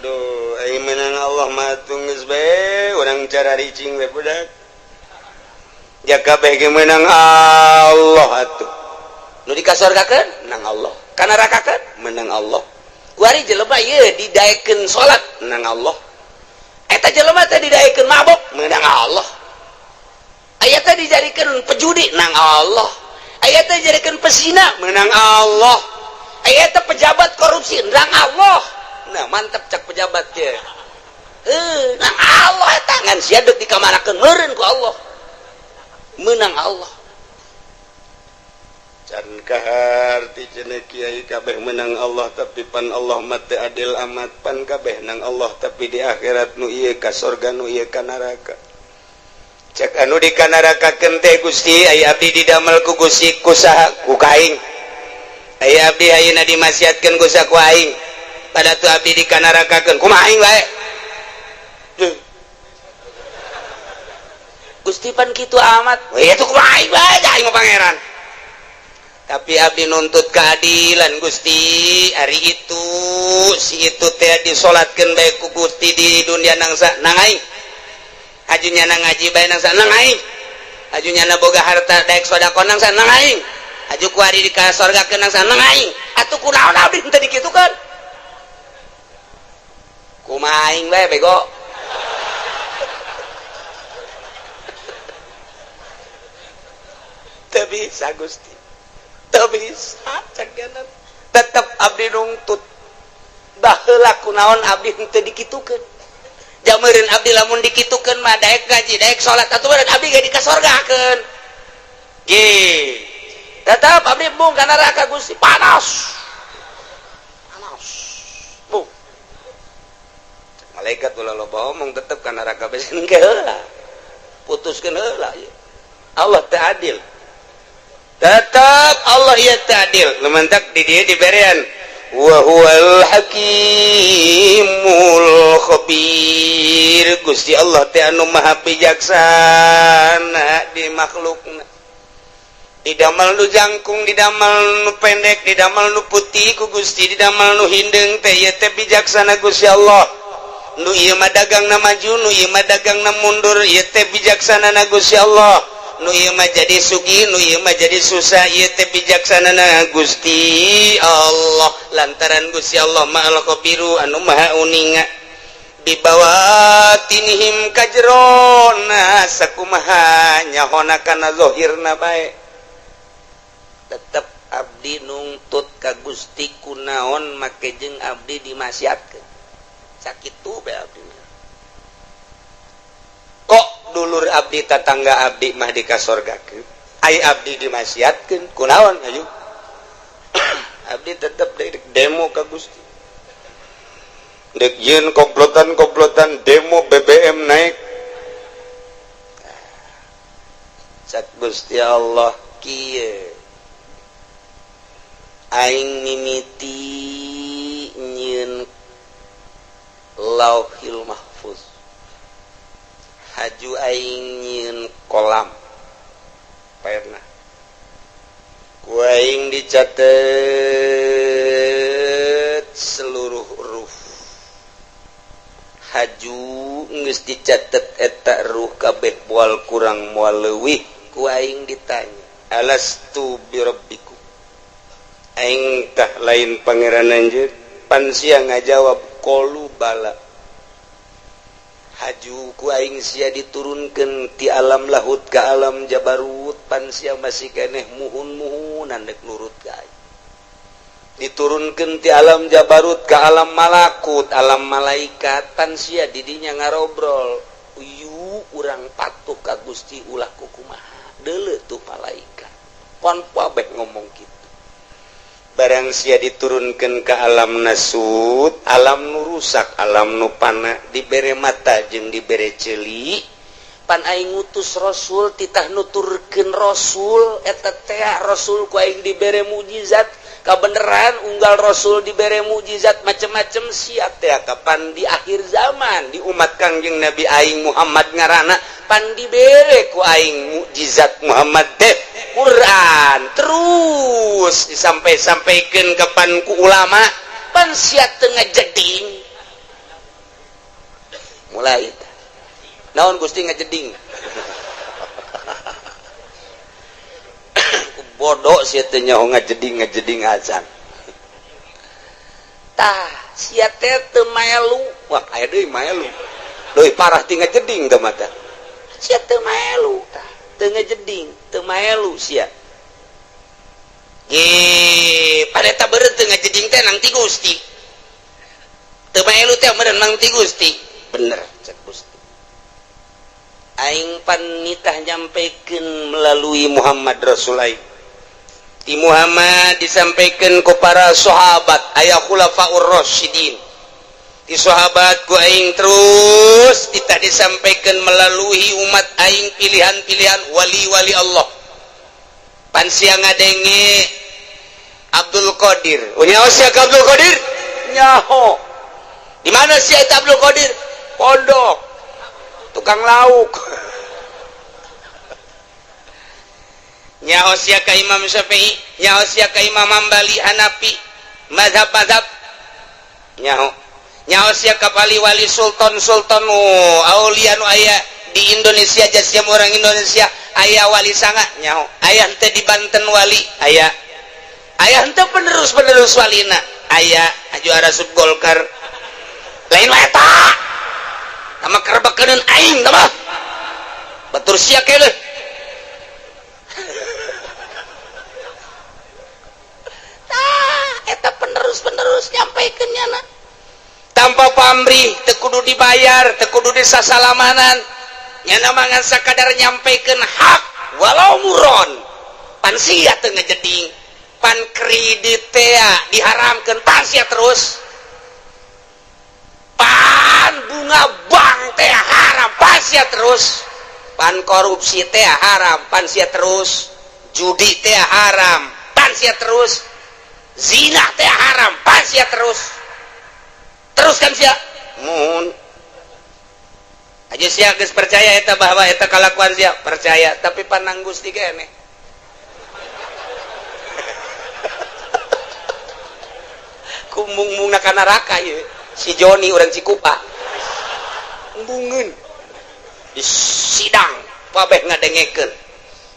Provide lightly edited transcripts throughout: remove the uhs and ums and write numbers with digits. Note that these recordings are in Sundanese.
aduh aing menang Allah matung geus bae urang cara ricing we budak ja kabeh ge menang Allah atuh nu dikasorgakeun menang Allah kana nerakakeun menang Allah kuari jelema ieu didaekeun salat menang Allah eta jelema teh didaekeun mabok menang Allah aya teh dijadikeun pejudi menang Allah aya teh dijadikeun pesina menang Allah aya teh pejabat korupsi menang Allah. Nah mantap cak pejabat ya nang Allah tangan siaduk dikamarakeun meureun ku Allah menang Allah can kaharti cenah kiai kabeh menang Allah tapi pan Allah mah teu adil amat pan kabeh nang Allah tapi di akhirat nu ieu ka surga nu ieu ka neraka cek anu di ka nerakakeun teh Gusti aya abdi didamel ku Gusti ku saha ku kaing aya abdi ayeuna dimasiatkeun ku saha ku aing pada tu abdi di ka nerakakeun kumaha aing wae Gusti pan kitu amat we atuh kumaha aing wae aing mah pangeran tapi abdi nuntut keadilan Gusti hari itu si itu teh disolatkeun bae ku Gusti di dunia nang aing ajunya nang ngaji bae nang nang aing ajunya na boga harta daek sedekah nang nang aing aju ku ari di ka surgakeun nang nang aing atuh kunaon abdi teu dikitukeun kumaha aing we bego teu bisa Gusti teu bisa cakenan tetep abdi nuntut baheula kunaon abdi teu dikitukeun jameureun abdi lamun dikitukeun mah daek gaji daek salat atuh meureun abdi ge di ka surgakeun ge tetep abdi bung ka neraka Gusti panas bung malaikat ulah loba omong tetep ka neraka besen ke heula putuskeun heula Allah teu adil tetap Allah ieu teu adil lumantak di dieu diberian wa huwal hakimul khabir Gusti Allah teh anu maha bijaksana di makhlukna didamel nu jangkung didamel nu pendek didamel nu putih ku Gusti didamel nu hindeng teh ieu teh bijaksana Gusti Allah nu ieu mah dagangna maju nu ieu mah dagangna mundur ieu teh bijaksana na Gusti Allah nu ieu mah jadi sugih nu ieu mah jadi susah ieu teh bijaksanana Gusti Allah lantaran Gusti Allah ma'al khabiru anu maha uninga di bawatinihim kajrona sakumaha nyahona kana zahirna bae tetep abdi nungtut ka Gusti kunaon make jeung abdi dimasiatkeun sakitu bae abdi kok dulur abdi tetangga abdi mah di ka surgakeun ai abdi dimasiatkeun kunaon aju abdi tetep demo ka Gusti dek ieun komplotan demo BBM naik cak Gusti Allah kieu aing mimiti nyieun lauhil mahfuz haju aing nyieun kolam pernah ku aing dicatet seluruh ruh haju geus dicatet eta ruh kabeh moal kurang moal leuwih ku aing ditanya alastu birabbikum aing tah lain pangeran anjeun pan sia ngajawab qalu bala haju ku aing sia diturunkeun ti alam lahut ka alam jabarut pan sia masih keneh muhun-muhunan dek nurut ka aing diturunkeun ti alam jabarut ka alam malakut alam malaikat pan sia didinya ngarobrol uyu urang patuh ka Gusti ulah kumaha deuleu tuh malaikat pon pabeh ngomong kitu barang sia diturunkeun ka alam nasut alam nu rusak alam nu pana dibere mata jeung dibere ceuli pan aing ngutus rasul titah nuturkeun rasul eta teh rasul ku aing dibere mukjizat kabeneran unggal rasul dibere mukjizat macem-macem sia teh kapan di akhir zaman di umat Kangjeng Nabi aing Muhammad ngaranna pan dibere ku aing mukjizat Muhammad teh Quran terus disampai-sampaikan kapan ku ulama pan sia teu ngajeding mulai naon Gusti ngajeding bodoh sia teh nyaho ngajeding azan tah sia teh teu melu wah aya deui melu leuwih parah ti ngajeding teh mah tah sia teu melu tah teu ngajeding teu melu sia ge pareta beureut teu ngajeding teh nang ti Gusti teu melu teh meureun nang ti Gusti bener cek Gusti aing pan nitah nyampikeun melalui Muhammad Rasulullah di Muhammad disampaikan ku para sahabat aya khulafaur rasyidin di sahabat ku aing terus kita disampaikan melalui umat aing pilihan-pilihan wali-wali Allah pan sia ngadenge Abdul Qadir nyaho sia Abdul Qadir nyaho di mana sia Abdul Qadir pondok tukang lauk nyaho sia ka Imam Syafi'i nyaho sia ka Imam Hambali Hanafi mazhab-mazhab nyaho sia ka wali sultan aulia nu aya di Indonesia jasiam orang Indonesia aya wali sanga nyaho aya henteu di Banten wali aya henteu penerus walina aya juara sub Golkar lain wae eta tama kerebekeun aing tama batur sia keuleuh eta penerus nyampaikeun nya tanpa pamrih teu kudu dibayar teu kudu disasalamanan nya mangan sakadar nyampaikeun hak walau muron pan sia teu ngajeding pan kredit teh diharamkeun pan sia terus pan bunga bank teh haram pan sia terus pan korupsi teh haram pan sia terus judi teh haram pan sia terus zina teh haram pan sia teruskan sia mun aja sia geus percaya eta bahwa eta kalakuan sia percaya tapi panang Gusti keneh kumung-mung ka neraka ieu si Joni urang Cikupa embungeun di sidang babeh ngadengekeun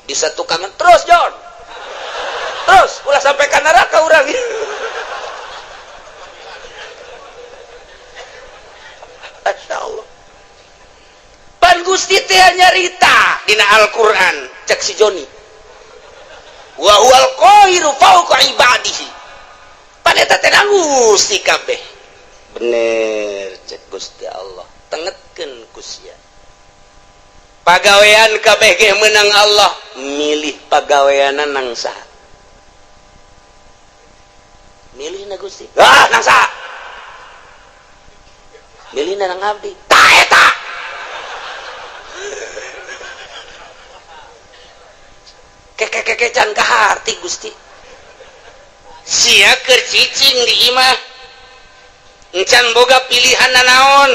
di satu kangen terus Jon terus ulah sampai ke neraka urang Masya Allah pan Gusti teh nyarita dina Al-Quran cek si Joni wa huwal qahiru fauqa ibadihi pan eta teh Gusti kabeh bener cek Gusti Allah tengetkeun ku sia pagawean kabeh ge meunang Allah milih pagaweana nang saha milih na Gusti nang saha milih na nang abdi tah eta keke can kaharti Gusti sia keur cicing di imah encan boga pilihan naon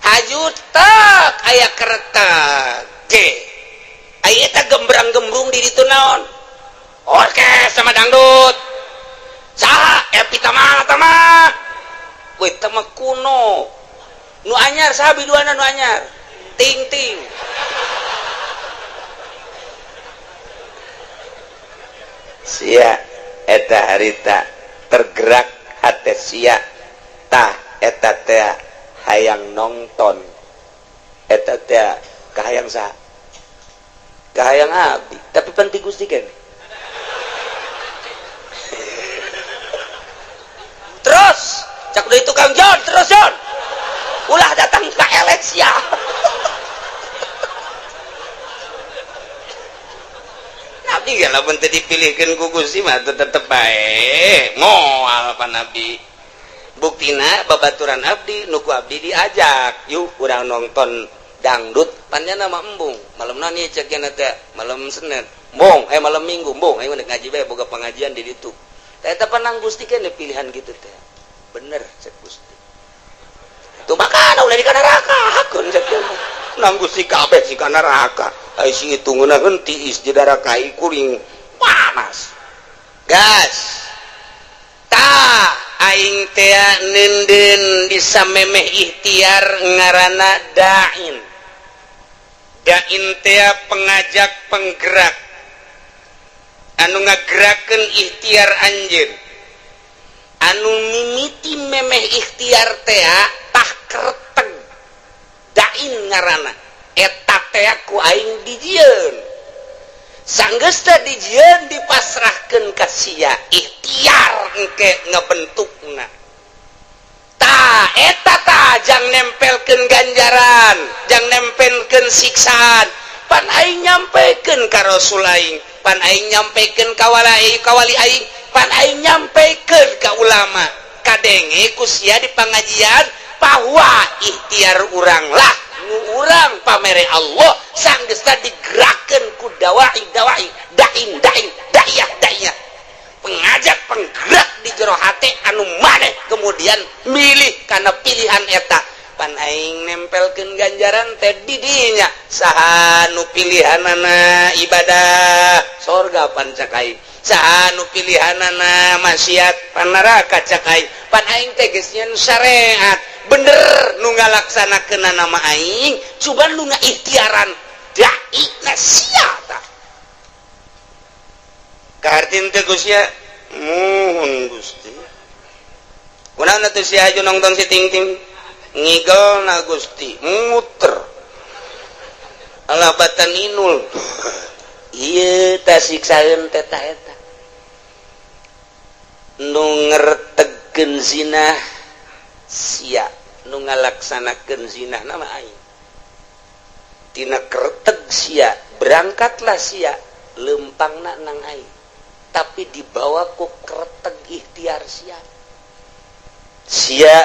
hajut tak aya keretak ge aya eta gembrang-gembrung di ditu naon orkes sama dangdut saha epi tamah we tamah kuno nu anyar saha biduana nu anyar ting sia eta harita tergerak hate sia tah eta teh hayang nonton eta teh kahayang saha kahayang abdi tapi penting Gusti kan terus cak deui tukang Jon terus Jon ulah datang ke eleksi ya nabi kan lamun teu dipilihkeun ku Gusti mah tetep bae moal pan nabi buktina babaturan abdi nuku abdi diajak yuk urang nonton dangdut panjana mah embung malemna nih cek teh malam Senin mbong malam Minggu mbong aing ngaji bae boga pengajian di ditu eta panang Gusti keneh pilihan gitu teh bener cek Gusti tuh makana ulah di neraka hakeun cek nang Gusti kabeh si kana neraka ai si hitungna henti is di neraka kuring panas gas tah aing teh nenden bisa memeh ikhtiar ngaranna dain teh pengajak penggerak anu ngagerakeun ikhtiar anjeun anu mimiti memeh ikhtiar teh tah kereteg dain ngaranna eta teh ku aing dijieun sanggeus teh dijieun dipasrahkeun ka sia ikhtiar engke ngabentukna tah eta tah jang nempelkeun ganjaran jang nempelkeun siksaan pan aing nyampekeun ka rasul aing pan aing nyampekeun ka kawali aing pan aing nyampekeun ka ulama kadenge ku sia di pangajian bahwa ikhtiar urang lah urang pamere Allah sanggeus digerakkeun ku dawai daiyah pengajak penggerak di jero hate anu maneh kemudian milih kana pilihan eta pan aing nempelkeun ganjaran teh di dinya saha nu pilihanana ibadah surga pan cak aing saha nu pilihanana maksiat pan neraka cak aing pan aing teh geus nyen syariat bener nu ngalaksanakeun nama aing coba nu ngaikhtiaran dai na sia tah kahartin teh Gusti muhun Gusti kunaon atuh si aju nongton si ting-ting ngigelna Gusti muter alabatan inul ieu tah siksaeun teh tah eta nu ngertegeun zinah sia nu ngalaksanakeun zinah nama aing tina kereteg sia berangkatlah sia lempangna nang aing tapi dibawa ku kereteg ikhtiar sia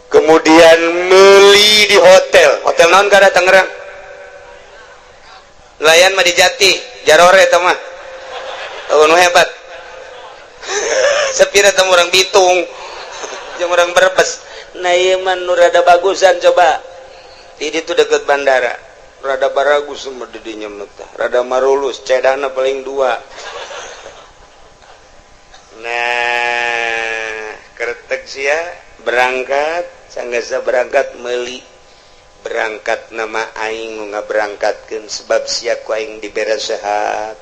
kemudian meuli di hotel naon kada Tangerang layan mah di Jati Jarore eta mah nu hebat sepira teh urang Bitung jeung urang Brebes nah ieu mah nu rada bagusan coba di ditu deket bandara rada baragus mah di dinya mah rada marulus cedana paling 2 nah kereteg sia berangkat sanggeus berangkat meuli berangkat nama aing nu ngaberangkatkeun sebab sia ku aing dibere sehat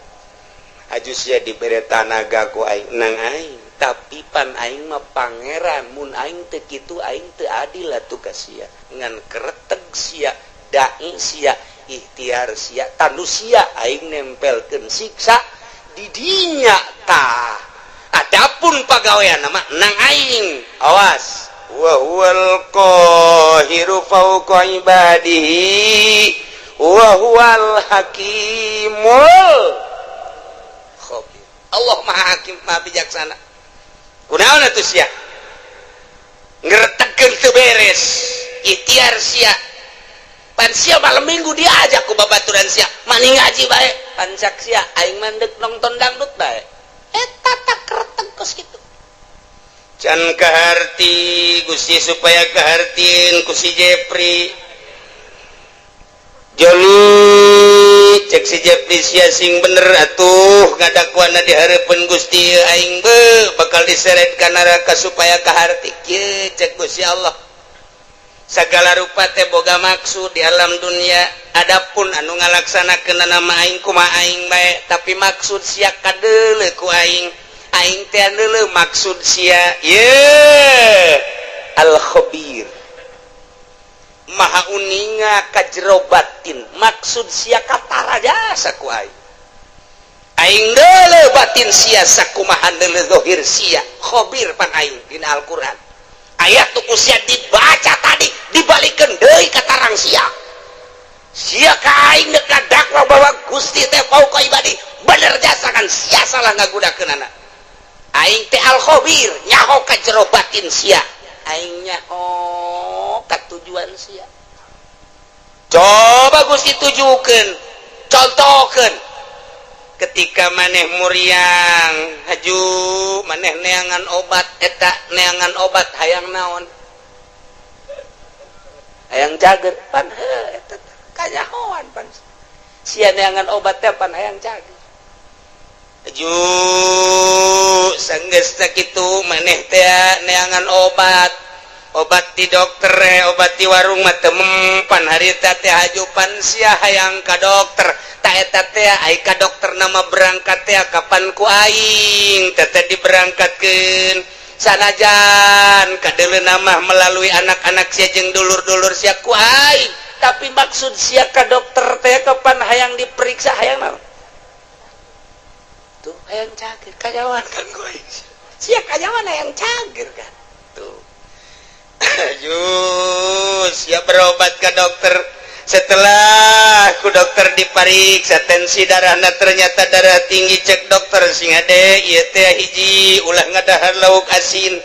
aju sia dibere tanaga ku aing nang aing tapi pan aing mah pangeran mun aing teu kitu aing teu adil atuh ka sia ngan kereteg sia dai sia ikhtiar sia tanu sia aing nempelkeun siksa di dinya tah adapun pagawean mah nang aing awas wa huwal qahiru fawqa ibadihi wa huwal hakimul khabir Allah maha hakim maha bijaksana kunaon atuh sia ngretegkeun teu beres ikhtiar sia pan sia malam minggu diajak ku babaturan sia mani ngaji bae pan cak sia aing mandek nonton dangdut bae eta tak kereteg kos kitu can kaharti Gusti supaya kahartiin ku si Jepri joli cek si Jepri sia sing bener atuh ngadakuana di hareupeun Gusti aing bakal diseret ka neraka supaya kaharti kieu cek Gusti Allah sagala rupa teh boga maksud di alam dunia adapun anu ngalaksanakeun nama aing kumaha aing bae tapi maksud sia kadeuleu ku aing teh deuleu maksud sia ye al khabir maha uninga ka jero batin maksud sia katara jasa ku aing deuleu batin sia sakumaha deuleu zahir sia khabir pan aing dina Al-Qur'an ayat tuku sia dibaca tadi dibalikeun deui ka tarang sia ka aing deuk dakwa bahwa Gusti teh fauqa ibadi bener jasa kan sia salah ngagudakeunana aing teh al khabir nyaho ka jero batin sia aing nyaho ka tujuan sia coba Gusti tujukeun contohkeun ketika maneh muriang haju maneh neangan obat eta neangan obat hayang naon hayang cager pan eta kanyahoan pan sia neangan obat teh pan hayang cager haju sanggeus tak kitu maneh teh neangan obat di dokter obat di warung mah teu mempan harita teh hajupan sia hayang ka dokter ta eta teh ai ka dokter nama berangkat teh kapan ku aing teh diberangkatkeun sanajan kadeuleuh mah melalui anak-anak sia jeung dulur-dulur sia ku aing tapi maksud sia ka dokter teh kapan hayang diperiksa hayang naon tuh hayang cager kajawan kan ku aing sia kajawan hayang cager kan tuh Jus ya berobat ke dokter setelah ku dokter dipariksa tensi darahna ternyata darah tinggi cek dokter sing ade ieu teh hiji ulah ngadahar lauk asin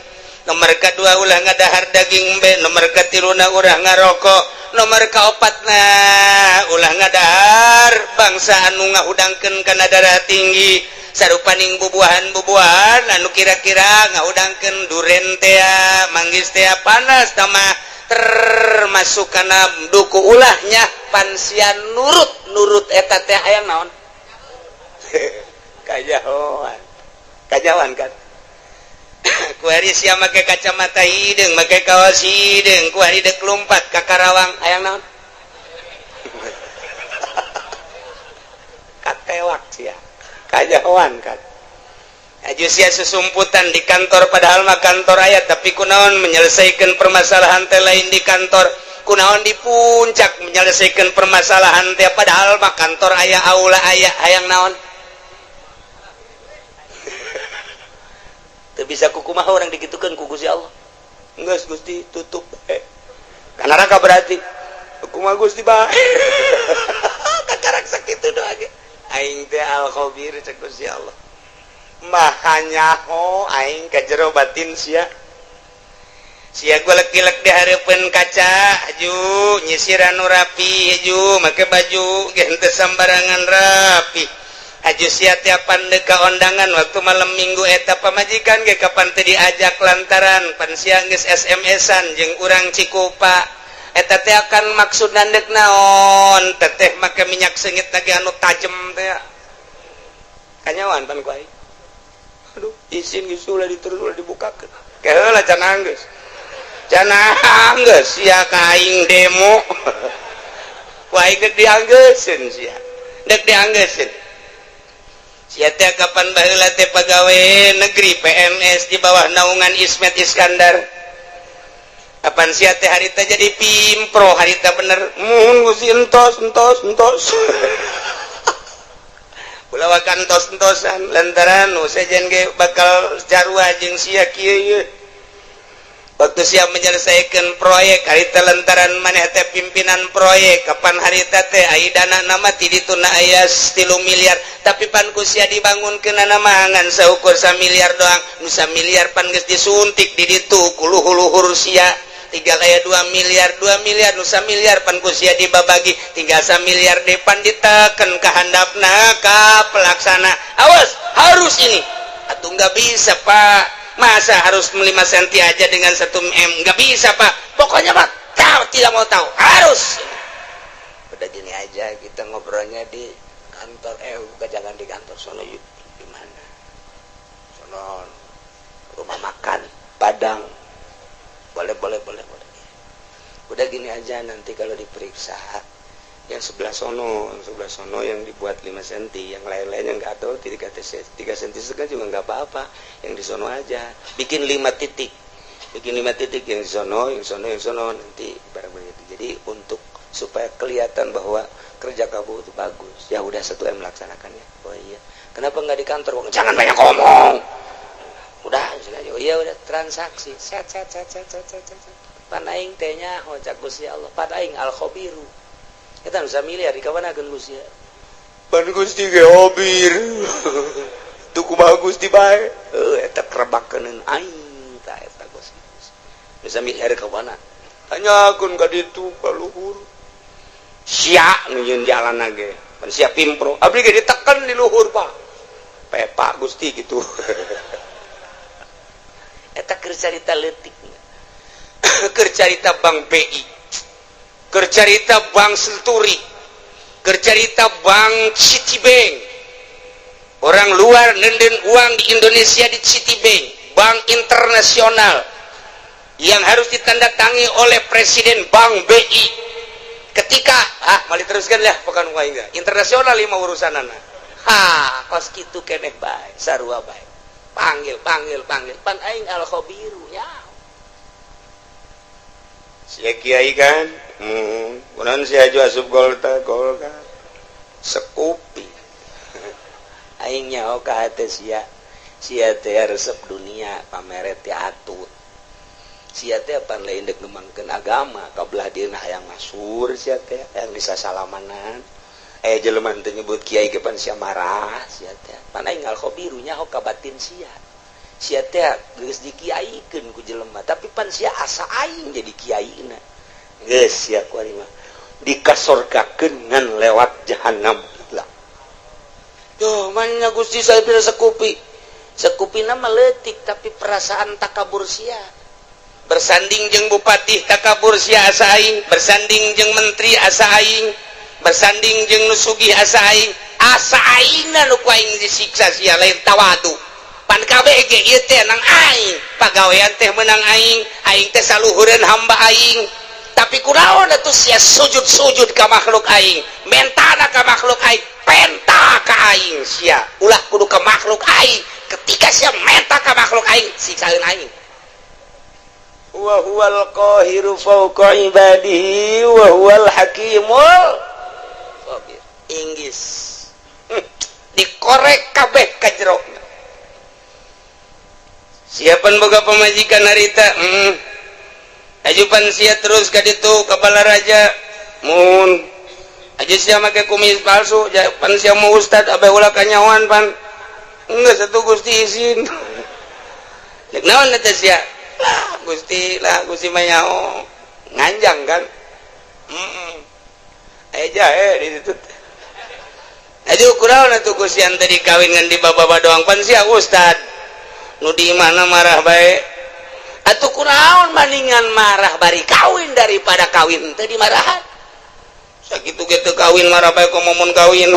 nomor kedua ulah ngadahar daging embe nomor katiluna ulah ngarokok nomor kaopatna ulah ngadahar bangsa anu ngahudangkeun kana darah tinggi sarupaning bubuahan anu kira-kira ngahudangkeun duren teh manggis teh panas tamah termasuk kana duku ulahnya pansian nurut eta teh aya naon kajawan kan ku hari sia make kacamata hideung make kaos hideung ku hari deuk lompat ka Karawang aya naon katewak sia kajawan kan aju sia susumputan di kantor padahal mah kantor aya tapi kunaon menyelesaikan permasalahan teh lain di kantor kunaon di puncak menyelesaikan permasalahan teh padahal mah kantor aya aula aya hayang naon teu bisa kukumaha orang digitukeun ku Gusti Allah geus Gusti tutup kana raka berarti kumaha Gusti bae kakarak sakitu doa ge aing teh al khabir cek Gusti Allah mahanyaho aing ka jero batin sia golek-golek di hareupeun kaca aju nyisir anu rapi aju make baju ge henteu sambarangan rapi aju sia tiapan deuk ka ondangan waktu malam minggu eta pamajikan ge kapan teu diajak lantaran pan sia geus SMS-an jeung urang Cikupa eta teh akan maksud nandek naon teteh make minyak seungit lagi anu tajem teh kanyawan pan ku aing aduh izin geus ulah diterus ulah dibukakeun keheula can anggeus sia ka aing demo ku aing geus dianggeuskeun sia deuk dianggeuskeun sia teh kapan baheula teh pagawe negeri PNS di bawah naungan Ismet Iskandar kapan sia teh harita jadi pimpro harita bener muhun Gusti entos Bulawa kantos-entosan lantaran nu sejen ge bakal jarwa jeung sia kieu waktu sia menyelesaikan proyek harita lantaran maneh teh pimpinan proyek kapan harita teh ai dana nama ti dituna aya 3 miliar tapi pan ku sia dibangunkeun namaangan saukur 1 miliar doang nu 1 miliar pan geus disuntik di ditu ku luhur-luhur sia tinggal aya 2 miliar nu 1 miliar pan ku sia dibabagi tinggal 1 miliar depan diteken ka handapna ka pelaksana awas harus ini atuh enggak bisa Pak masa harus 5 senti aja dengan 1 M enggak bisa Pak pokoknya Pak tidak mau tahu harus udah gini aja kita ngobrolnya di kantor jangan di kantor sono yuk di mana sono rumah makan Padang boleh udah gini aja nanti kalau diperiksa yang sebelah sono yang dibuat 5 cm yang lain-lainnya nggak tahu 3 cm juga nggak apa-apa yang di sono aja bikin 5 titik yang di sono nanti barang begitu jadi untuk supaya kelihatan bahwa kerja kamu itu bagus ya udah 1 M laksanakannya oh iya kenapa nggak di kantor jangan banyak ngomong udah oh iya udah transaksi set panaing tehnya hojak Gusti Allah panaing al khabiru kita bisa miliar di kawanakeun Gusti pan Gusti ge khabir tuh kumaha Gusti bae eta krebakeun aing ta eta Gusti bisa miliar ka mana tanyakeun ka ditu ka luhur sia nu yeun jalanna ge pan sia pimpro abdi ge diteken di luhur Pak pepa Gusti gitu eta keur carita leutik keur carita Bank BI keur carita Bank Senturi keur carita Bank Citibank orang luar nenden uang di Indonesia di Citibank, bank internasional yang harus ditandatangi oleh Presiden Bank BI. Ketika mali teruskan lah pekan uang enggak internasional lima urusanana. Kos kitu keneh bae, sarua bae. Panggil pan aing al khabiru nya. Sia kiai kan, kunaon sia aju asup golka sekupi. Aing nyaho ka hate sia teh resep dunia pamere teh atut. Sia teh pan lain dek ngembangkeun agama, kabelah dieuna hayang masur sia teh hayang disasalamanan. Jelema teh nyebut kiai ge pan sia marah sia teh. Pan aing al khabiru nyaho ka batin sia. Sia teh geus dikiaikeun ku jelema, tapi pan sia asa aing jadi kiaina. Geus sia kuari mah dikasorkakeun ngan lewat jahanam. Yo, mana Gusti saya tidak sekupi. Sekupina meletik tapi perasaan takabur sia. Bersanding jeung bupati takabur sia asa aing, bersanding jeung menteri asa aing, bersanding jeung nusugi asa aing. Asa aingna nu ku aing disiksa sia lain tawadu. Pan kabeh ge ieu teh nang aing, pagawean teh meunang aing teh saluhureun hamba aing. Tapi kunaon atuh sia sujud ka makhluk aing, mentana ka makhluk aing, penta ka aing sia. Ulah kudu ka makhluk aing, ketika sia menta ka makhluk aing, siksaeun aing. Wa huwal qahiru fawqa ibadihi wa huwal hakimul khabir. Inggis. Dikorek kabeh ka jerona. Siapan boga pamajikan harita, ajupan sia terus ka ditu ka balaraja mun aja sia make kumis palsu pan sia mau ustad abeh ulah kanyawan pan geus atuh Gusti izin cek naon eta sia Gusti mah nyaho nganjang kan jahe di situ aduh kunaon atuh Gusti ante dikawin ngan di baba doang pan sia ustad nu di mana marah bae. Atuh kunaon maningan marah bari kawin daripada kawin teu dimarahan. Sakitu ge teu kawin marah bae ku momun kawin.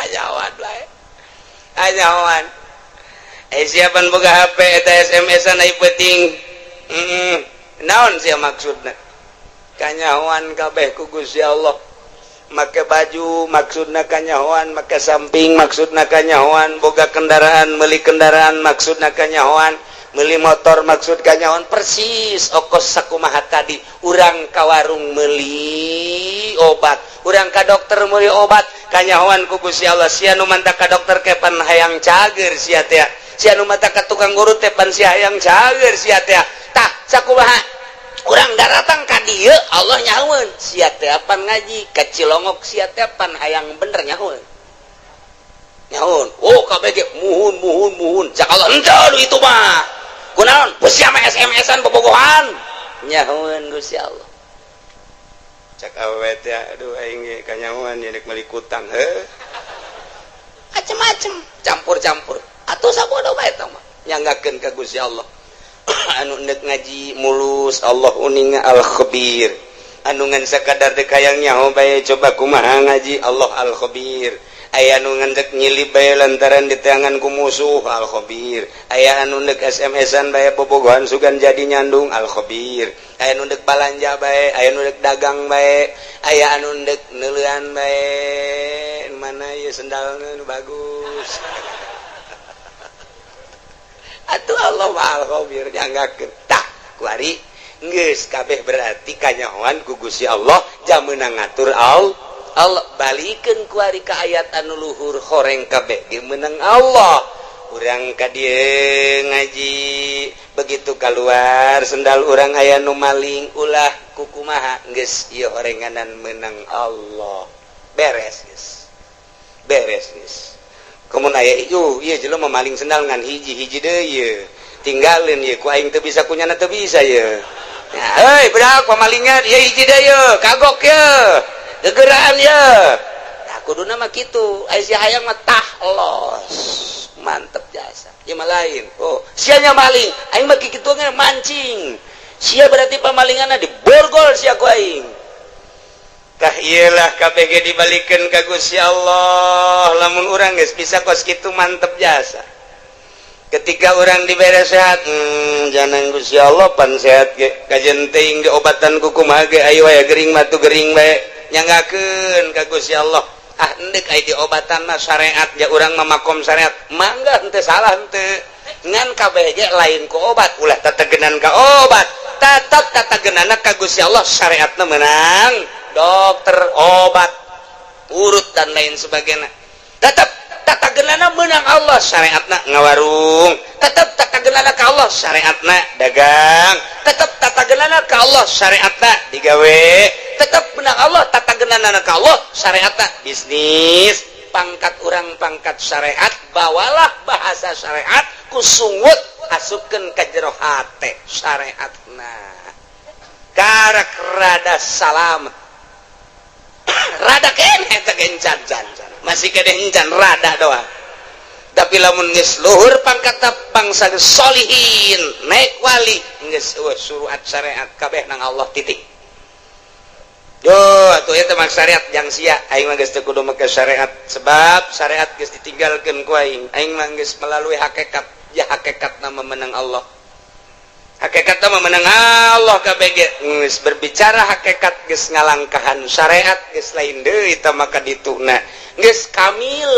Ajawan bae. Ajawan. Siapan boga HP eta SMS-an ai penting. Naon sia maksudna? Kanyahoan kabeh ku Gusti Allah. Make baju maksudna kanyahoan, make samping maksudna kanyahoan, boga kendaraan meuli kendaraan maksudna kanyahoan. Meuli motor maksud kanyawan persis okos sakumaha tadi. Urang ka warung meuli obat, urang ka dokter meuli obat, kanyawan ku Gusti Allah. Sia nu manta ka dokter ke pan hayang cager sia teh, sia nu manta ka tukang urut teh pan sia hayang cager sia teh. Tah sakumaha urang daratang ka dieu Allah nyahoeun sia teh pan ngaji ka Cilongok sia teh pan hayang bener nyahoeun. Nyahoeun oh kabeh ge muhun cak Allah henteu itu mah kunaon sia mah SMS-an bobogohan nyahoeun Gusti Allah cak awewe teh aduh aing ge kanyahoan nya dek meuli kutang macem-macem campur-campur atuh sabodo bae tah mah nyanggakeun ka Gusti Allah. Anu neuk ngaji mulus Allah uning al khabir, anu ngan sakadar dek hayang nyaho bae coba kumaha ngaji Allah al khabir. Aya anu ngandek nyilip bae lantaran diteangan ku musuh al khabir, aya anu neuk SMS-an bae bobogohan sugan jadi nyandung al khabir, aya anu neuk balanja bae, aya anu neuk dagang bae, aya anu neuk neuleuan bae. Mana ieu sendalna nu bagus. Atuh Allah al khabir dianggakeun. Tah kuari geus kabeh berarti kanyahoan ku Gusti Allah jameuna ngatur Allah balikeun kuari ka ayat anu luhur horeng kabeh ge meunang Allah. Urang ka dieu ngaji begitu keluar sendal urang aya nu maling ulah kukumaha geus ieu horenganan meunang Allah. Beres geus. Komun aya ieu jelema maling sendal ngan hiji-hiji deui ieu. Tinggalin ieu ku aing teu bisa kunyana teu bisa ieu. Heuy budak pamalingan ieu hiji deui ieu, kagok ieu. Gegeraan ya. Nah kuduna mah kitu, aya si hayang mah tah los. Mantep jasa. Ieu mah lain. Oh, sia nya maling, aing mah kitu ge mancing. Sia berarti pamalinganna diborgol sia ku aing. tah iyalah KBG dibalikin ka Gusti Allah lamun urang geus bisa kos kitu mantep jasa ketika orang dibere sehat jangan Gusti Allah pan sehat ge kajen teuing ge obatan ku kumaha ge aya wae gering mah tu gering bae nyanggakeun ka Gusti Allah endek aya di obatan mah syariat ja urang mah makom syariat mangga henteu salah henteu ngan KBG lain ku obat ulah tatagenan ka obat tetep tatagenana ka Gusti Allah syariatna menang dokter obat urut dan lain sebagainya tetap tatagenana menang Allah syariatna ngawarung tetap tatagenana ka Allah syariatna dagang tetap tatagenana ka Allah syariatna digawe tetap menang Allah tatagenana ka Allah syariatna bisnis pangkat orang pangkat syariat bawalah bahasa syariat kusungut asupkeun ka jero hate syariatna karak rada salamet rada keneh teh encan masih kade encan rada doang tapi lamun geus luhur pangkat bangsa solihin naik wali geus suruhat syariat kabeh nang Allah titik yo atuh eta mah syariat jang sia aing mah geus teu kudu make syariat sebab syariat geus ditinggalkeun ku aing mah geus melalui hakikat ya hakikatna memenang Allah hakikatna memenang Allah KBG geus berbicara hakikat geus ngalangkahan syariat geus lain deui tah maka dituna geus kamil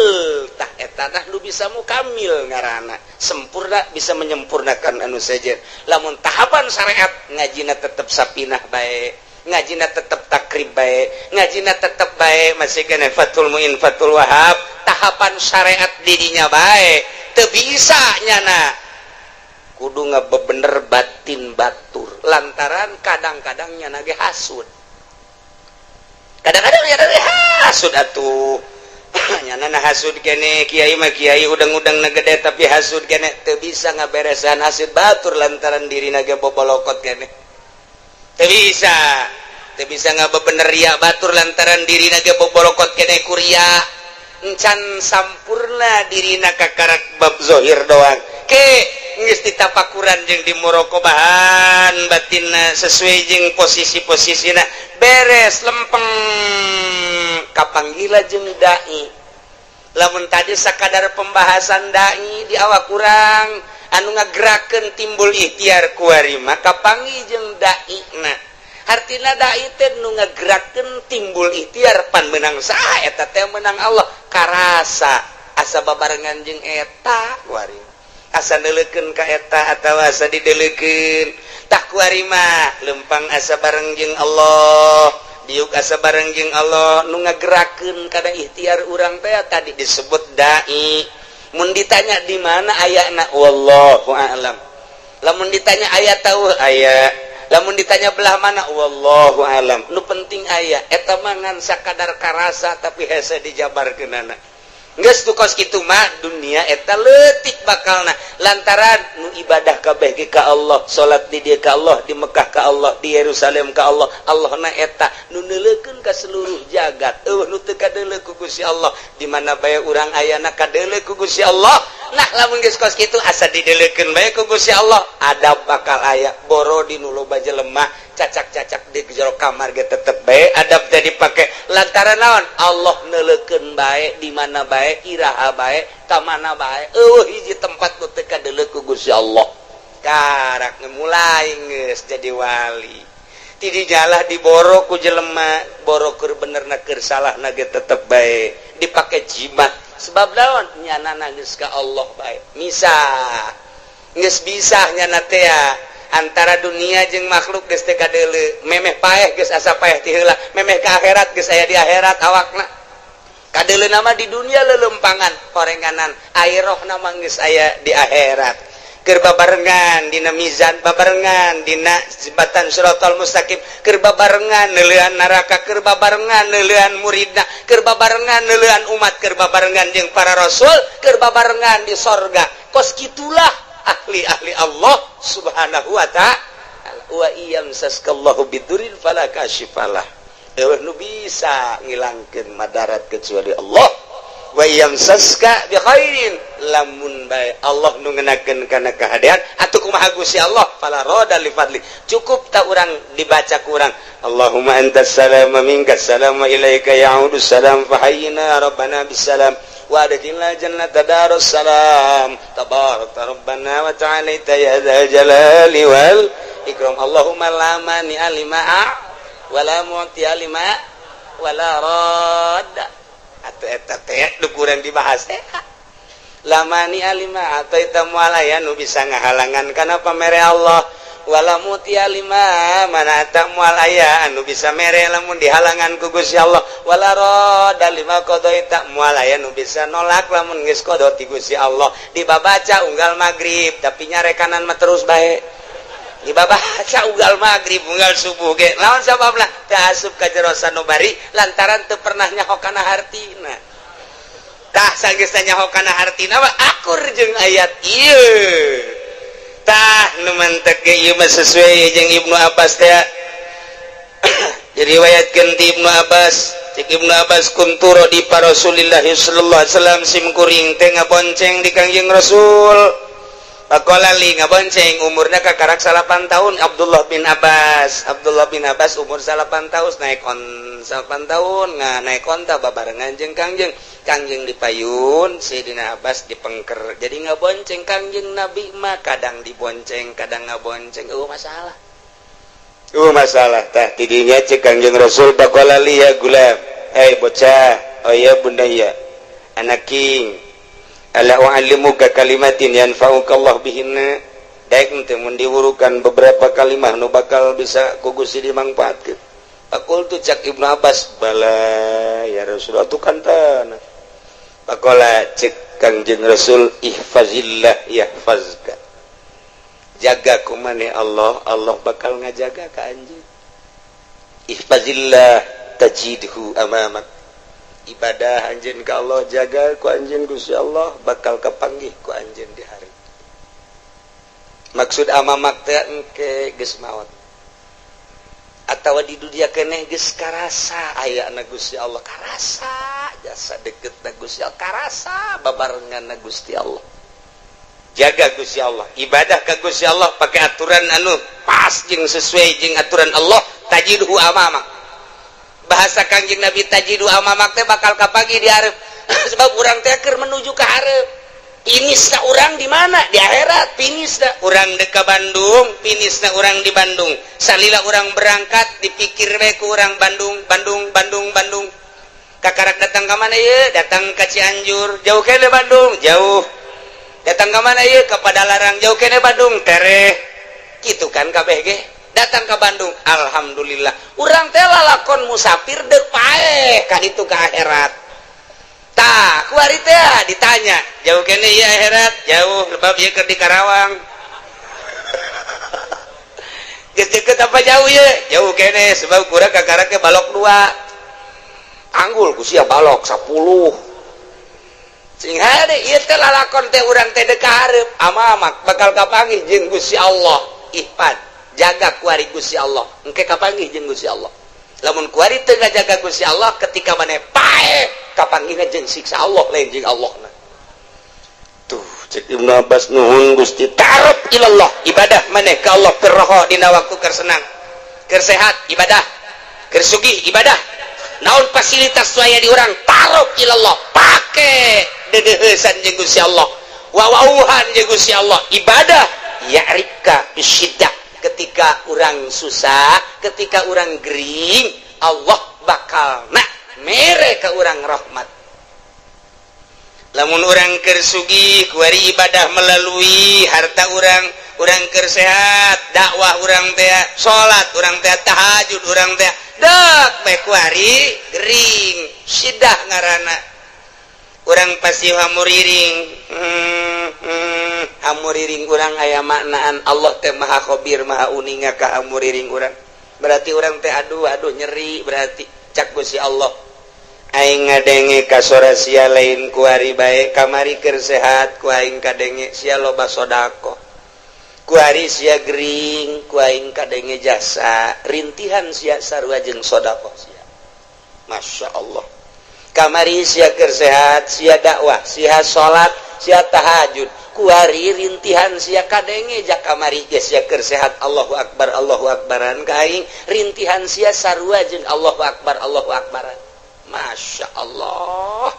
tah eta tah nu bisa mukamil ngaranna sempurna bisa menyempurnakan anu sajen lamun tahapan syariat ngajina tetep sapinah bae ngajina tetep takrib bae ngajina tetep bae masih kene fatul muin fatul wahab tahapan syariat didinya bae teu bisa nyana kudu ngabebener batin batur lantaran kadang-kadang nyana ge hasud kadang-kadang nyana ge hasud atuh nyana hasud kene kiai mah kiai udang-udang na gede tapi hasud kene teu bisa ngaberesan hasud batur lantaran dirina ge bobolokot kene teu bisa ngabebener ria batur lantaran dirina ge bobolokot kene kuria encan sampurna dirina kakarak bab zohir doang ke geus ditapakuran jeung dimorokobahan batinna sesuai jeung posisi-posisina beres lempeng kapanggila jeung dai lamun tadi sakadar pembahasan dai di awak kurang anu ngagerakeun timbul ikhtiar kuari maka panggih jeung dai na artina dai teh nu ngagerakeun timbul ikhtiar pan menang saha eta teh menang Allah karasa asa babarengan jeung eta kuari asa neulekeun ka eta atawa asa dideuleukeun tah kuari mah lempang asa bareng jeung Allah diuk asa bareng jeung Allah nu ngagerakeun kada ikhtiar urang teh tadi disebut dai mun ditanya di mana ayana wallahu a'lam lamun ditanya aya tahu aya lamun ditanya belah mana wallahu a'lam nu penting aya eta mah ngan sakadar karasa tapi hese dijabarkeunana geus tu kos kitu mah dunia eta leutik bakalna lantaran nu ibadah kabeh ge ka Allah salat di dieu ka Allah di Mekah ka Allah di Yerusalem ka Allah Allahna eta nu neuleukeun ka seluruh jagat nu teu kadeuleu ku Gusti Allah di mana bae urang ayana kadeuleu ku Gusti Allah nah lamun geus kos kitu asa dideuleukeun bae ku Gusti Allah adab bakal aya boro di nu loba jelema cacak-cacak di jero kamar ge tetep bae adab teh dipake lantaran naon Allah neuleukeun bae di mana bae iraha bae ka mana bae hiji tempat nu teu kadeuleu ku Gusti Allah karak mulai geus jadi wali ti dijalah diboro ku jelema boro keur benerna keur salahna ge tetep bae dipake jimat sebab naon nyanana geus ka Allah bae misah geus bisa nyana teh antara dunia jeung makhluk geus teu kadeuleu memeh paeh geus asa paeh ti heula memeh ka akhirat geus aya di akhirat awakna kadeuleu nama di dunia lelempangan horenganan airohna mah geus aya di akhirat keur babarengan dina mizan babarengan dina jembatan siratal mustaqim keur babarengan neuleuan neraka keur babarengan neuleuan muridna keur babarengan neuleuan umat keur babarengan jeung para rasul keur babarengan di sorga kos kitulah ahli-ahli Allah subhanahu wa ta'ala wa iyam saskallahu bidurin fala kashifalah nu bisa ngilangkeun madarat kecuali Allah wa yamsaska bi khairin lamun bae Allah nu ngeunakeun kana kahadean atuh kumaha Gusti Allah fala rada li fadli cukup ta urang dibaca ku urang Allahumma antas salam wa minkas salam wa ilaika ya'udus salam fa hayyina rabbana bis salam wa adkhilna jannata darus salam tabarakta rabbana wa ta'ala ya dzal jalali wal ikram Allahumma la mani alima wa la mu'ti alima wa la radda atau eta teh nu kurang dibahas teh lamani alima atau eta mualaya nu bisa ngahalangan kana pamere Allah wala muti alima mana eta mualaya anu bisa mere lamun dihalangan ku Gusti Allah wala rada lima qada eta mualaya nu bisa nolak lamun geus qada ti Gusti Allah dibabaca unggal magrib tapi nyarekanan mah terus bae dibabaca unggal magrib unggal subuh ge lawan sababna teu asup ka jero sanubari lantaran teu pernah nyaho kana hartina tah sageus nyaho kana hartina mah akur jeung ayat ieu tah nu mantek ge ieu mah sesuai jeung Ibnu Abbas teh diriwayatkeun ti Ibnu Abbas cek Ibnu Abbas kuntu di Rasulillah sallallahu alaihi wasallam sim kuring teh ngabonceng di Kangjeng Rasul Pakola li ngabonceng umurna kakarak 8 tahun Abdullah bin Abbas umur 8 tahun naik on 8 tahun naik onta babarengan jeung Kangjeng dipayun Sayyidina Abbas dipengker jadi ngabonceng Kangjeng Nabi mah kadang dibonceng kadang ngabonceng masalah tah tidinya cek Kangjeng Rasul pakola li ya gulam bocah oh ya bunda ya anak king ala u'allimuka kalimatin yanfa'uka Allah bihinna daek teh mun diwurukan beberapa kalimat nu bakal bisa ku Gusti dimangpaatkeun pakul tu cak Ibnu Abbas bala ya Rasulullah tu kantana pakola cek Kangjeng Rasul ihfazillah yahfazka jaga ku maneh Allah bakal ngajaga ka anjeun ihfazillah tajidhu amamak ibadah anjeun ka Allah jaga ku anjeun Gusti Allah bakal kapanggih ku anjeun di hari maksud amamak teh engke geus maot atawa di dunia keneh geus karasa ayana Gusti Allah karasa jasa deketna Gusti Allah karasa babarenganna Gusti Allah jaga Gusti Allah ibadah ka Gusti Allah pakai aturan anu pas jeung sesuai jeung aturan Allah tajidhu amamak bahasa Kangjeng Nabi tajidu amamak teh bakal kapagi di hareup sebab urang teh keur menuju ka hareup finisna urang di mana di akhirat finisna urang dek ka Bandung finisna urang di Bandung salila urang berangkat dipikir we ku urang Bandung kakarak datang ka mana ieu datang ka Cianjur jauh kene Bandung jauh datang ka mana ieu ka Padalarang jauh kene Bandung tereh kitu kan kabeh ge datang ke Bandung alhamdulillah urang teh lalakon musafir deuk paeh ka ditu ka akhirat tah kuari teh ditanya jauh kene ieu akhirat jauh lebab ieu keur di Karawang geus deukeut apa jauh ieu jauh kene sebab kurang kakarak ke balok 2 anggul ku sia balok 10 sing hade ieu teh lalakon teh urang teh deuk ka hareup amamak bakal kapanggih jeung Gusti Allah ihfad jaga kuari Gusti Allah engke kapanggih jeung Gusti Allah lamun kuari teu ngajaga Gusti Allah ketika maneh paeh kapanggihna jeung siksa Allah lain jeung Allahna tuh cek Ibnu Abbas nuhun Gusti tarab ilallah ibadah maneh ka Allah keur roho dina waktu keur senang keur sehat ibadah keur sugih ibadah naon fasilitas waya di urang tarab ilallah pake dedeuheusan jeung Gusti Allah wawauhan jeung Gusti Allah ibadah ya'rika bisyiddah ketika orang susah ketika orang gering Allah bakal mere ka urang rahmat lamun urang keur sugih kuari ibadah melalui harta urang keur sehat dakwah urang teh salat urang teh tahajud urang teh dek bae kuari gering sidah ngaranna urang pasti hamuriring hamuriring urang aya maknaan Allah teh maha khabir maha uninga ka hamuriring urang berarti urang teh aduh nyeri berarti cak Gusti Allah aing ngadenge ka sora sia lain kuari bae kamari keur sehat ku aing kadenge sia loba sedekah kuari sia gering ku aing kadenge jasa rintihan sia sarua jeung sedekah sia Masya Allah kamari sia keur sehat sia dakwah sia salat sia tahajud kuari rintihan sia kadenge jak kamari geus sia keur sehat Allahu akbaran ka aing rintihan sia sarua jeung Allahu akbaran Masya Allah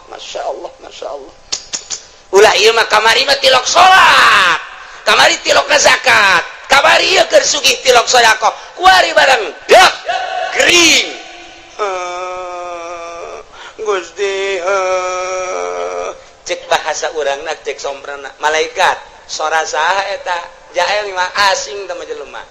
ulah ieu mah kamari mah tilok salat kamari tilok zakat kamari ieu keur sugih tilok sedekah kuari barang dak kering Gusti cek bahasa urang nak cek sombrana malaikat sora saha eta jael mah asing teh jelema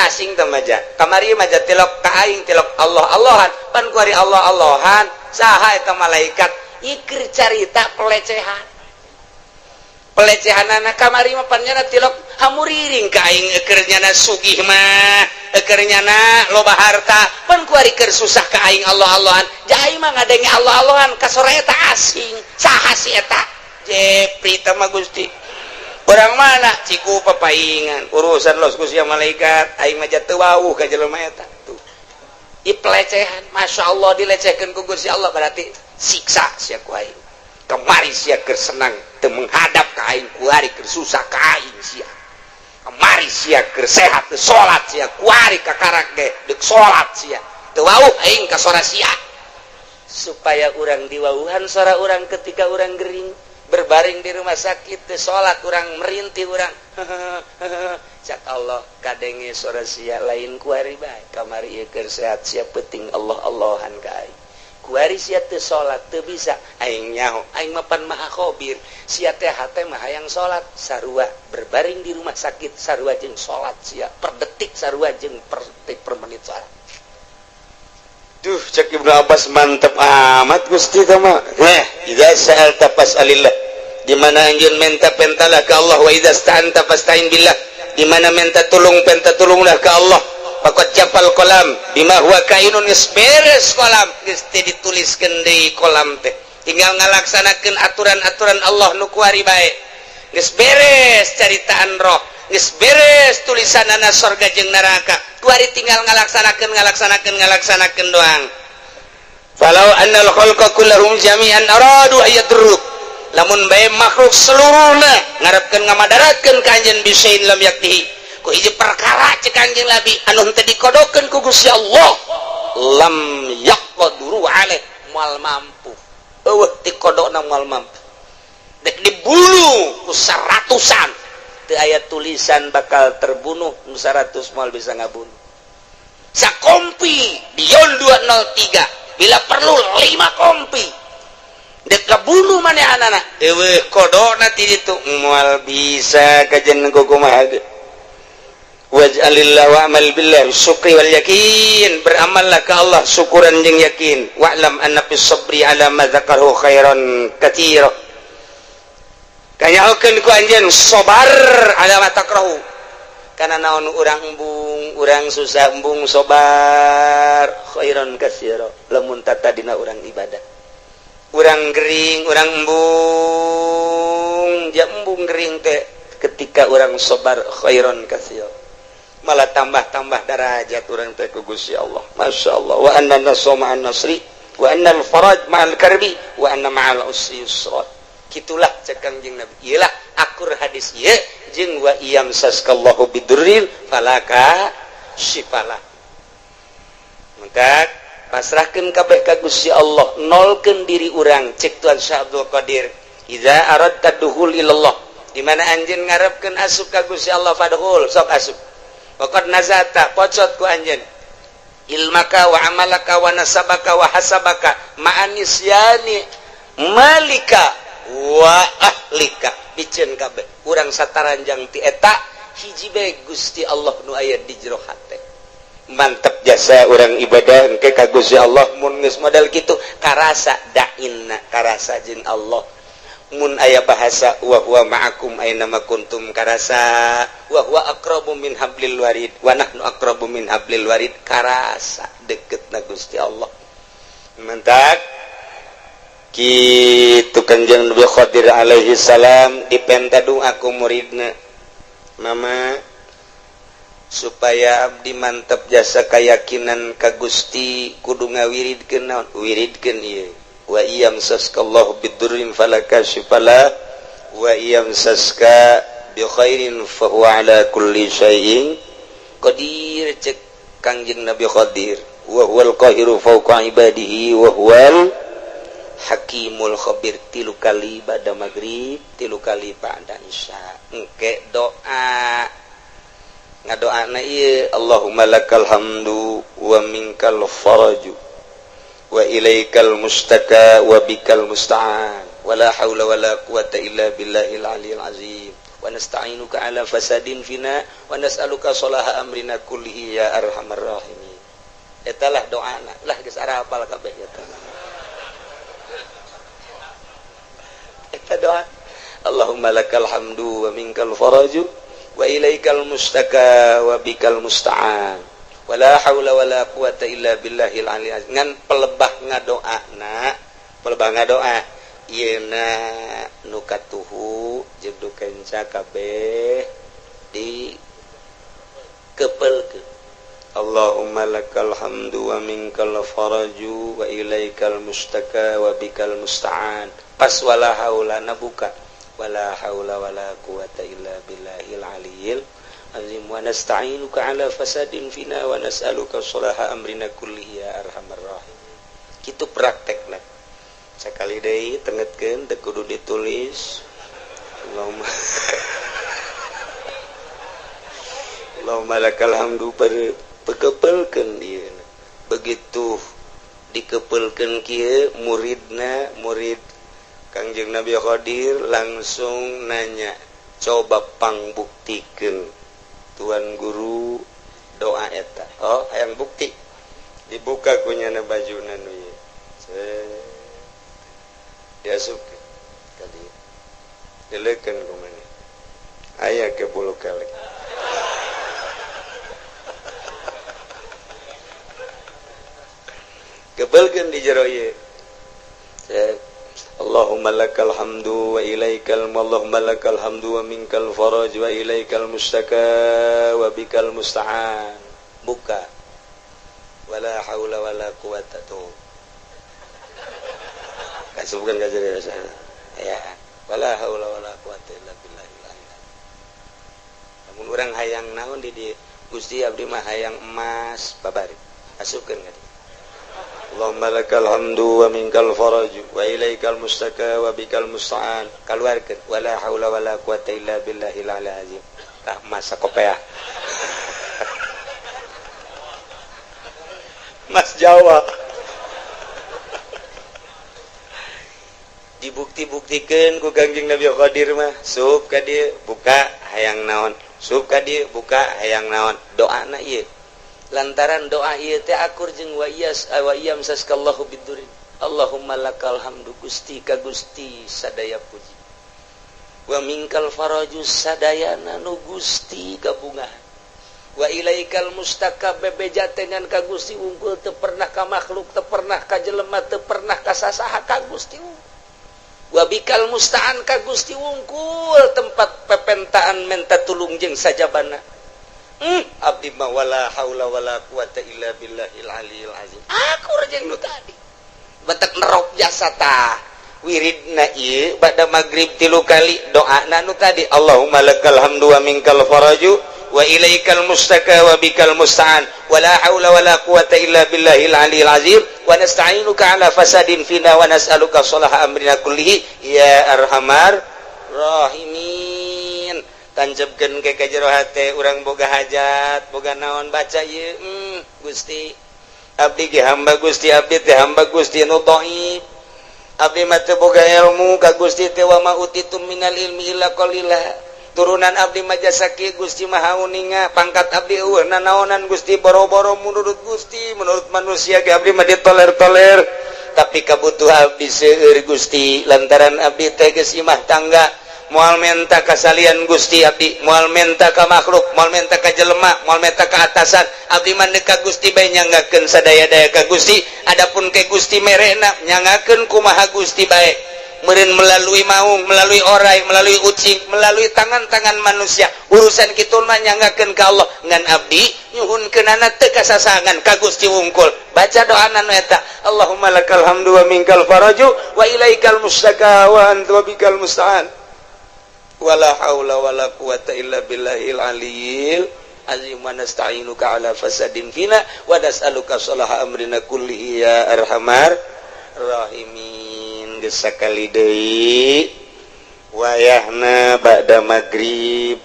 asing teh maja kamari maja tilok ka aing tilok Allah-Allahan pan kuari Allah-Allahan saha eta malaikat ikir carita pelecehanana kamari mah pan nyana tilok hamuriring ka aing keur nyana sugih mah keur nyana loba harta pan kuari keur susah ka aing Allah-Allahan jai mah ngadenge Allah-Allahan ka sore eta asing saha si eta jepri teh mah Gusti urang mana ciku papaingan urusan los ku sia malaikat aing mah teu wauh ka jelema eta tuh i pelecehan masyaallah dilecehkeun ku Gusti Allah berarti siksa sia ku aing kamari sia keur senang teu menghadap ka aing kuari keur susah ka aing sia kamari sia keur sehat teu salat sia kuari ka karak ge deuk salat sia teu wauh aing ka sora sia supaya urang diwauhan sora urang ketika urang gering berbaring di rumah sakit teu salat urang merintih urang cak Allah kadenge sora sia lain kuari bae kamari ieu keur sehat sia penting Allah-Allahan ka aing kuari sia teu salat teu bisa aing nyaho aing mah pan maha khabir sia teh hate mah hayang salat sarua berbaring di rumah sakit sarua jeung salat sia per detik sarua jeung per detik per menit salat duh cek Ibnu Abbas mantep amat Gusti teh mah idza sa'alta fas'alillah di mana anjeun minta pentalah ka Allah wa idza sta'anta fasta'in billah di mana minta tulunglah ka Allah pakot japal kolam bima huwa kainun geus beres kolam geus dituliskeun deui kolam teh tinggal ngalaksanakeun aturan-aturan Allah nu kuari bae geus beres caritaan roh geus beres tulisanana surga jeung neraka kuari tinggal ngalaksanakeun doang falau annal khalqa kullahum jami'an aradu ayadruk lamun bae makhluk seluruhna ngarepkeun ngamadaratkeun ka anjeun bisain lam yaktihi ku hiji perkara cek anjeun labi anu teu dikodokeun ku Gusti Allah lam yaqduru alaih moal mampu eueuh dikodokna moal mampu dek dibunuh ku saratusan teu aya tulisan bakal terbunuh nu 100 moal bisa ngabunuh sakompi beyond 203 bila perlu 5 kompi dek kabunuh manehanana eueuh kodona ti ditu moal bisa kajen kumaha ge waj'alillah wa'mal billah syukri wal yakin beramallah ka Allah syukuran jeung yakin wa'lam anna fis sabri ala ma dzakarahu khairan katsira kanyaokeun ku anjeun sabar ala ma takrahu kana naon urang embung urang susah embung sabar khairan katsira lamun tata dina urang ibadah urang gering urang embung ja embung gering teh ketika urang sabar khairan katsira malah tambah-tambah darajat urang teh ku Gusti Allah masyaallah wa anna nasra ma'an nasri wa anna al-faraj ma'al karbi wa anna ma'al usri yusra kitulah cek Kangjeng Nabi iyalah akur hadis ieu jeung wa iyam saskallahu bidurril falaka syifalah maka pasrahkeun kabeh ka Gusti Allah nolkeun diri urang cek Tuan Syah Abdul Qadir idza aradta duhul ilallah di mana anjeun ngarepkeun asup ka Gusti Allah fadhul sok asup waqad nazata pocot ku anjeun ilmaka wa amalaka wa nasabaka wa hasabaka ma'anisyani malika wa ahlika biceun kabeh urang sataranjang ti eta hiji bae Gusti Allah nu aya di jero hate mantep jasa urang ibadah engke ka Gusti Allah mun geus model kitu karasa dainna karasa jeung Allah mun aya bahasa wa huwa ma'akum aina ma kuntum karasa wa huwa aqrabu min hablil warid wa nahnu aqrabu min hablil warid karasa deketna Gusti Allah mantap kitu Kanjeng Nabi Khadir alaihi salam dipenta doa ku muridna mama supaya abdi mantap jasa keyakinan ka Gusti kudu ngawiridkeun naon wiridkeun ieu wa iyamsaskallahu bidurrin fala kashifalah wa iyamsaska bi khairin fa huwa ala kulli syai'in qadir cek Kangjeng Nabi Qadir wa huwal qahiru fawqa ibadihi wa huwal hakimul khabir. 3 kali ba'da maghrib 3 kali ba'da isya engke doa ngadoana ieu Allahumma lakal hamdu wa minkal faraju wa ilaikal mustaka wa bikal musta'an wa la haula wa la quwata illa billahil aliyil azim wa nasta'inuka ala fasadin fina wa nas'aluka salaha amrina kullihi ya arhamar rahimin. Eta lah doana lah geus ara hafal kabeh eta. Eta doa Allahumma lakal hamdu wa minkal faraju wa ilaikal mustaka wa bikal musta'an wa la haula wa la quwata illa billahil aliyil azim. Ngan pelebah ngadoa yeuna nu katuhu jeung nu kenca kabeh di kepelkeun. Allahumma lakal hamdu wa minkal faraju wa ilaikal mustaka wa bikal musta'an. Pas wala haula nabuka wala haula wala quwata illa billahil aliyil azim wa nasta'inuka ala fasadin fina wa nas'aluka salaha amrina kullihi ya arhamar rahim. Kitu praktekna sakali deui tengetkeun teu kudu ditulis. Allahumma lakal hamdu pekepelkeun ieu begitu dikepelkeun kieu murid Kangjeng Nabi Qadir langsung nanya, coba pangbuktikeun tuan guru doa eta. Oh, hayang bukti. Dibuka kunyana bajuna nu ieu. Diasupkeun ka dieu. Dileukeun ku maneh. Aya ke 10 kali. Kebelkeun di jero ieu. Allahumma lakal hamdu wa ilaikal Allahumma lakal hamdu wa minkal faraj wa ilaikal mustaka wa bikal musta'an. Buka wala haula wala quwata tuh kasubkan gajari ya wala haula wala quwata illa billahil aliyil. Namun urang hayang naon di Gusti abdi mah hayang emas babari asupkeun ka dieu. Allahumma lakal hamdu wa minkal faraj wa ilaikal mustaka wa bikal musta'an. Kaluarkeun wala haula wala quwata illa billahil aliyil azim. Tah masa kopeah. Mas Jawa. Dibukti-buktikeun ku Kangjeng Nabi Qadir mah, sup ka dieu buka hayang naon, sup ka dieu buka hayang naon. Doana ieu lantaran doa ieu teh akur jeung wa iyamsaskallahu bidurin. Allahumma lakal hamdu Gusti ka Gusti sadaya puji. Wa minkal faraju sadayana nu Gusti kabungahan. Wa ilaikal mustaka bebeja dengan ka Gusti unggul teu pernah ka makhluk, teu pernah ka jelema, teu pernah ka sasaha ka Gusti. Wa bikal musta'an ka Gusti unggul tempat pepentaan menta tulung jeung sajabana. Abdi ma wala haula wala quwata illa billahil aliyil azim. Akur jeung nu tadi. Batak nerok jasa tah. Wiridna ieu bada maghrib 3 kali doana nu tadi Allahumma lakal hamdu wa minkal faraju wa ilaikal mustaka wa bikal musta'an wala haula wala quwata illa billahil aliyil azim wa nasta'inuka ala fasadin fina wa nas'aluka salaha amrina kullihi ya arhamar rahimin. Tancapkeun ke jero hate urang boga hajat boga naon baca ieu Gusti abdi ge hamba Gusti abdi teh hamba Gusti nu dhaif abdi mah teu boga ilmu ka Gusti teh wa ma utitum minal ilmi illa qalila. Turunan abdi mah jasa kieu Gusti mah hauninga pangkat abdi eueuh nanaonan Gusti boro-boro menurut Gusti menurut manusia ge abdi mah ditoler-toler tapi kabutuhan abdi seueur Gusti lantaran abdi teh geus imah tangga moal menta kasalian Gusti abdi moal menta ka makhluk moal menta ka jelema moal menta ka atasan abdi mah ka Gusti bae nyanggakeun sadaya-daya ka Gusti adapun ke Gusti merena nyanggakeun kumaha Gusti bae meureun melalui maung, melalui orai, melalui ucing, melalui tangan-tangan manusia. Urusan kitu mah nyanggakeun ka Allah ngan abdi nyuhunkeunana teu kasasangan ka Gusti wungkul. Baca doana nu eta, Allahumma lakal hamdu wa minkal faraju wa ilaikal mustaka wa anta bikal musta'an. Wala haula wala quwata illa billahil aliyil azim wa nasta'inuka ala fasadin fina wa nas'aluka salaha amrina kullihi ya arhamar rahimin. Gesakali deui wayahna ba'da maghrib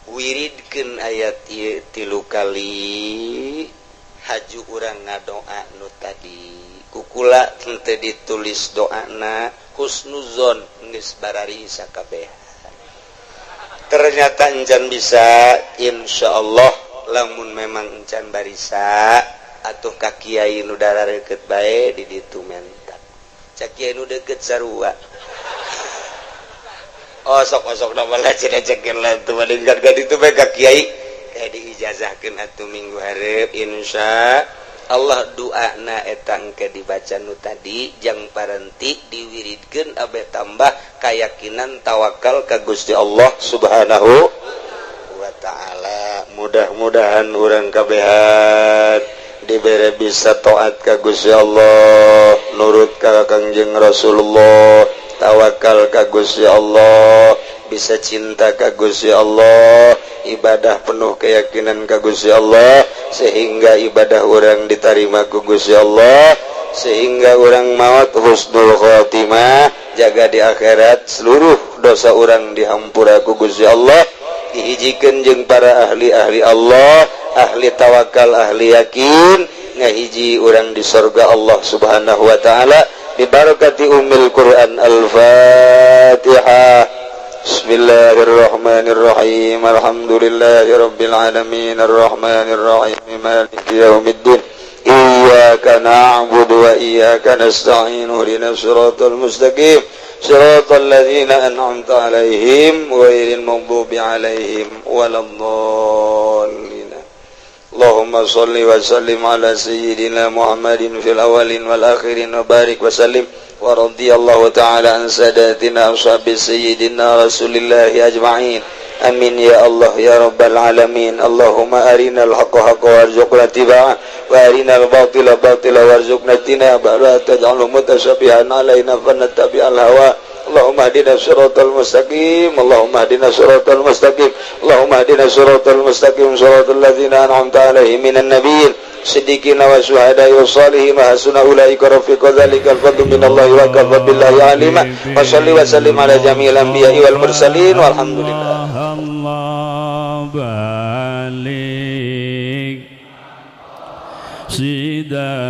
wiridkeun ayat ieu 3 kali haju urang ngadoa nu tadi kukula teu ditulis doana husnuzon geus barari sakabehan. Ternyata encan bisa insyaallah lamun memang encan barisa atuh ka kiai nu darareukeut bae di ditu mentak. Cak kiai nu deukeut sarua. Oh sok-sok da bala cenah-cenah lah teu madingkan ka ditu bae ka kiai diijazahkeun atuh minggu hareup insyaallah. Doana eta engke dibaca nu tadi jang parenti diwiridkeun abe tambah kayakinan tawakal ka Gusti Allah Subhanahu wa taala. Mudah-mudahan urang kabehan dibere bisa taat ka Gusti Allah, nurut ka Kangjeng Rasulullah, tawakal ka Gusti Allah, bisa cinta ka Gusti Allah, ibadah penuh keyakinan ka Gusti Allah, sehingga ibadah orang diterima ku Gusti Allah, sehingga orang maut husnul khotimah, jaga di akhirat seluruh dosa orang dihampura ku Gusti Allah, dihijikeun jeung para ahli-ahli Allah, ahli tawakal, ahli yakin, ngahiji orang di surga Allah Subhanahu wa taala bi barakati ummil Quran. Al-Fatihah. Bismillahirrahmanirrahim. Alhamdulillahirabbil alamin arrahmanir rahim maliki yaumiddin. Iyyaka na'budu wa iyyaka nasta'in. Ihdinas siratal mustaqim. Siratal ladzina an'amta 'alaihim ghairil maghdubi 'alaihim waladdallin. Allahumma shalli wa sallim ala sayyidina Muhammadin fil awwalin wal akhirin wa barik wa sallim wa radhiyallahu ta'ala an sadatina ashabi sayyidina Rasulillahi ajma'in. Amin ya Allah ya rabbal alamin. Allahumma arinal haqqa haqqan warzuqna ittiba'ah wa arinal batila batila warzuqna ijtinabah wa la taj'alhu mutashabihan alaina fanattabi'al hawa. Allahumma hdina siratal mustaqim. Allahumma hdina siratal mustaqim. Allahumma hdina siratal mustaqim siratal ladzina an'amta 'alaihim minan nabiyyin siddiqina wa syuhada'i was shalihin wa hasuna ulaika rafiqa. Dzalikal fadlu minallahi wa kafa billahi alima. Wa shalli wa sallim ala jami'il anbiya'i wal mursalin walhamdulillah. Allah balik sida